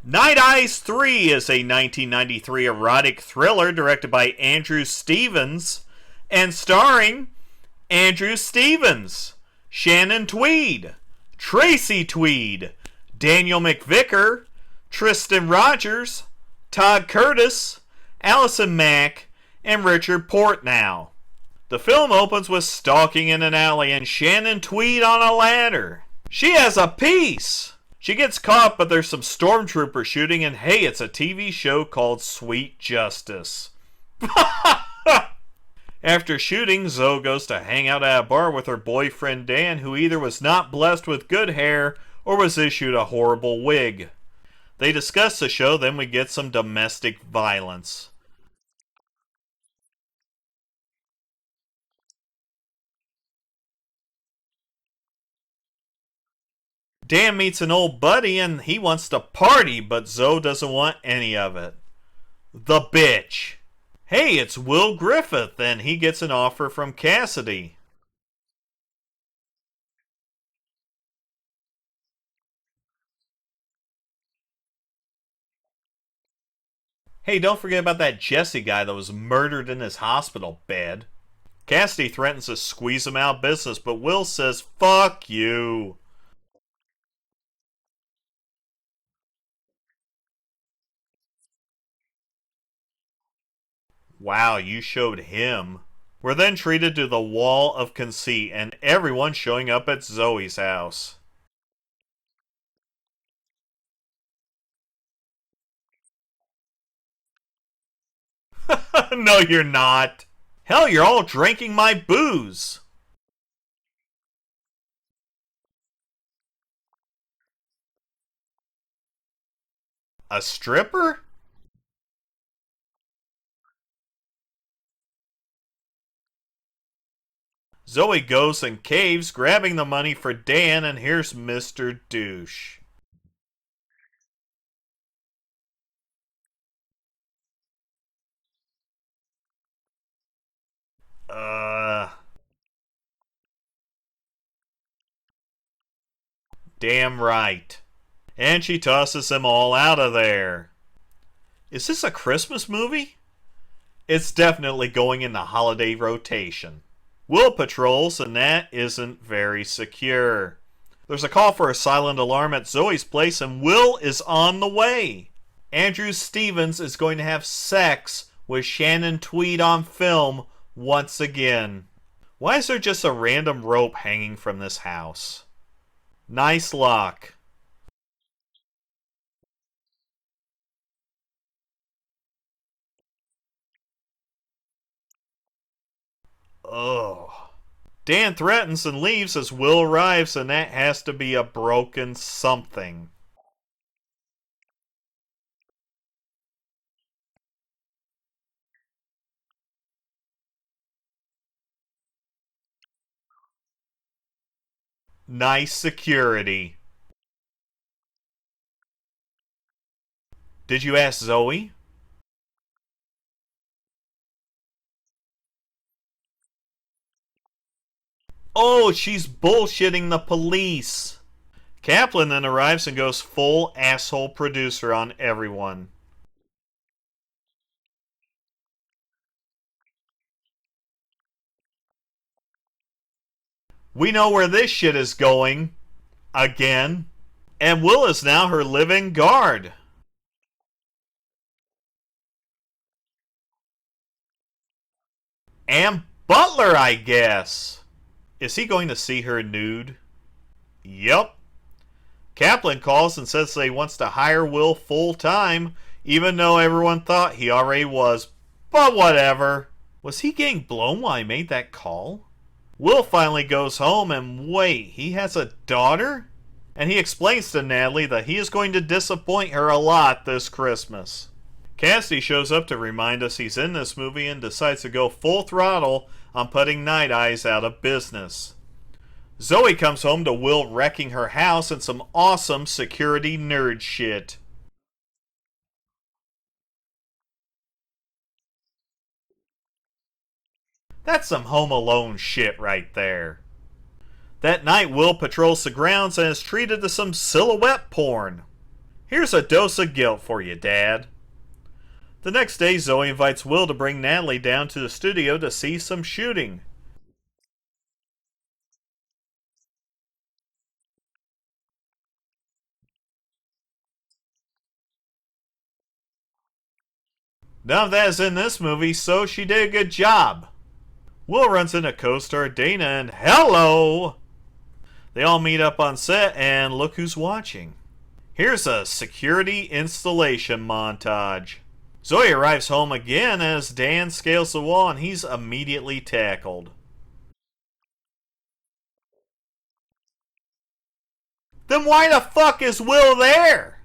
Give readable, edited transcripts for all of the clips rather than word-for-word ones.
Night Eyes 3 is a 1993 erotic thriller directed by Andrew Stevens and starring Andrew Stevens, Shannon Tweed, Tracy Tweed, Daniel McVicar, Tristan Rogers, Todd Curtis, Allison Mack, and Richard Portnow. The film opens with stalking in an alley and Shannon Tweed on a ladder. She has a piece! She gets caught, but there's some stormtroopers shooting, and hey, it's a TV show called Sweet Justice. After shooting, Zoe goes to hang out at a bar with her boyfriend Dan, who either was not blessed with good hair or was issued a horrible wig. They discuss the show, then we get some domestic violence. Dan meets an old buddy and he wants to party, but Zoe doesn't want any of it. The bitch. Hey, it's Will Griffith, and he gets an offer from Cassidy. Hey, don't forget about that Jesse guy that was murdered in his hospital bed. Cassidy threatens to squeeze him out of business, but Will says, fuck you. Wow, you showed him. We're then treated to the Wall of Conceit and everyone showing up at Zoe's house. No, you're not. Hell, you're all drinking my booze. A stripper? Zoe goes and caves, grabbing the money for Dan, and here's Mr. Douche. Damn right. And she tosses them all out of there. Is this a Christmas movie? It's definitely going in the holiday rotation. Will patrols, and that isn't very secure. There's a call for a silent alarm at Zoe's place, and Will is on the way. Andrew Stevens is going to have sex with Shannon Tweed on film once again. Why is there just a random rope hanging from this house? Nice lock. Ugh. Dan threatens and leaves as Will arrives, and that has to be a broken something. Nice security. Did you ask Zoe? Oh, she's bullshitting the police. Kaplan then arrives and goes full asshole producer on everyone. We know where this shit is going. Again. And Will is now her living guard. And butler, I guess. Is he going to see her nude? Yup. Kaplan calls and says that he wants to hire Will full time, even though everyone thought he already was. But whatever. Was he getting blown while he made that call? Will finally goes home, and wait, he has a daughter? And he explains to Natalie that he is going to disappoint her a lot this Christmas. Cassidy shows up to remind us he's in this movie and decides to go full throttle on putting Night Eyes out of business. Zoe comes home to Will wrecking her house and some awesome security nerd shit. That's some Home Alone shit right there. That night, Will patrols the grounds and is treated to some silhouette porn. Here's a dose of guilt for you, Dad. The next day, Zoe invites Will to bring Natalie down to the studio to see some shooting. None of that is in this movie, so she did a good job. Will runs into co-star Dana and hello! They all meet up on set and look who's watching. Here's a security installation montage. Zoe arrives home again as Dan scales the wall and he's immediately tackled. Then why the fuck is Will there?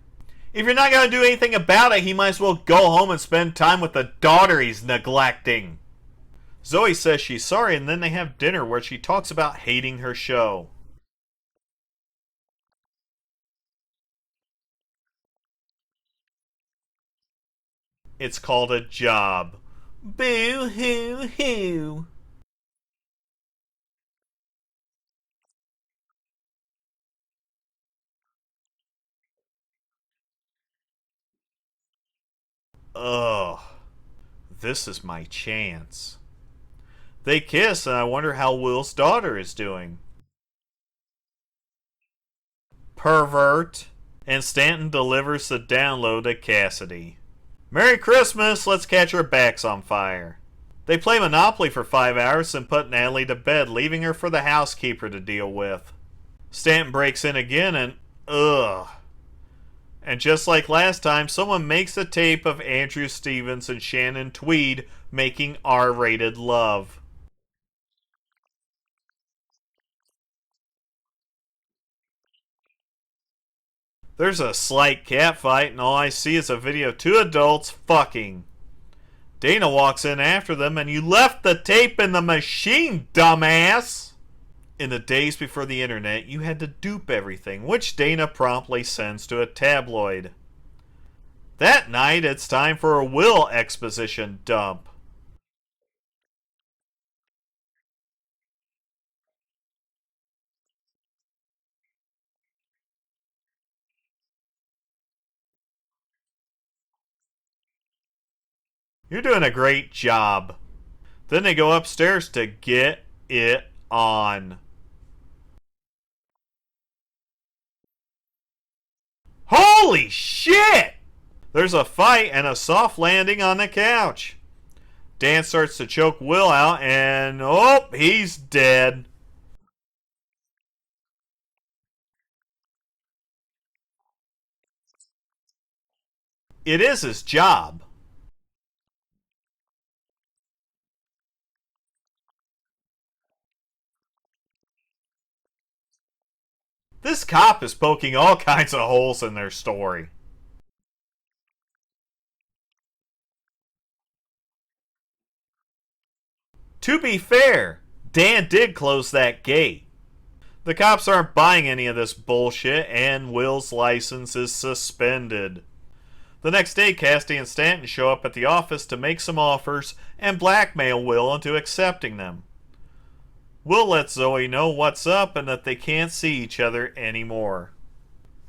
If you're not going to do anything about it, he might as well go home and spend time with the daughter he's neglecting. Zoe says she's sorry and then they have dinner where she talks about hating her show. It's called a job. Boo hoo hoo. Ugh. This is my chance. They kiss and I wonder how Will's daughter is doing. Pervert. And Stanton delivers the download to Cassidy. Merry Christmas, let's catch our backs on fire. They play Monopoly for 5 hours and put Natalie to bed, leaving her for the housekeeper to deal with. Stanton breaks in again and ugh. And just like last time, someone makes a tape of Andrew Stevens and Shannon Tweed making R-rated love. There's a slight catfight and all I see is a video of two adults fucking. Dana walks in after them and you left the tape in the machine, dumbass! In the days before the internet, you had to dupe everything, which Dana promptly sends to a tabloid. That night, it's time for a Will exposition dump. You're doing a great job. Then they go upstairs to get it on. Holy shit! There's a fight and a soft landing on the couch. Dan starts to choke Will out and oh, he's dead. It is his job. This cop is poking all kinds of holes in their story. To be fair, Dan did close that gate. The cops aren't buying any of this bullshit and Will's license is suspended. The next day, Cassidy and Stanton show up at the office to make some offers and blackmail Will into accepting them. Will lets Zoe know what's up and that they can't see each other anymore.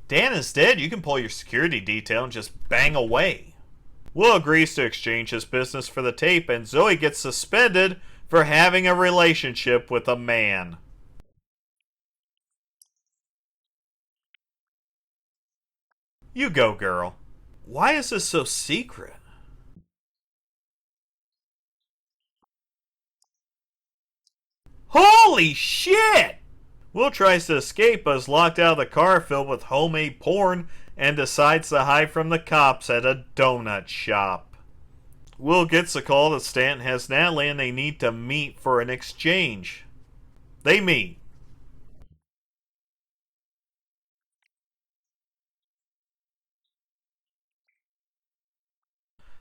Dan is dead, you can pull your security detail and just bang away. Will agrees to exchange his business for the tape and Zoe gets suspended for having a relationship with a man. You go, girl. Why is this so secret? Holy shit! Will tries to escape but is locked out of the car filled with homemade porn and decides to hide from the cops at a donut shop. Will gets a call that Stanton has Natalie and they need to meet for an exchange. They meet.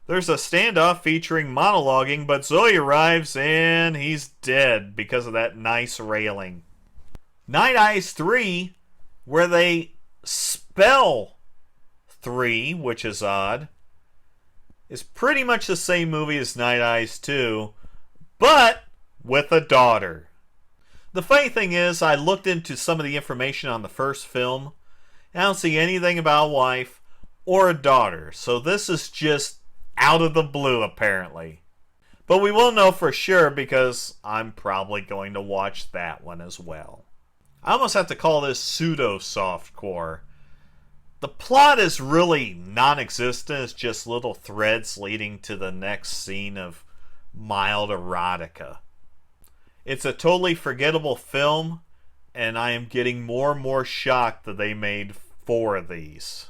There's a standoff featuring monologuing, but Zoe arrives and he's dead because of that nice railing. Night Eyes 3, where they spell 3, which is odd, is pretty much the same movie as Night Eyes 2, but with a daughter. The funny thing is, I looked into some of the information on the first film, and I don't see anything about a wife or a daughter, so this is just out of the blue apparently. But we will know for sure because I'm probably going to watch that one as well. I almost have to call this pseudo-softcore. The plot is really non-existent. It's just little threads leading to the next scene of mild erotica. It's a totally forgettable film, and I am getting more and more shocked that they made 4 of these.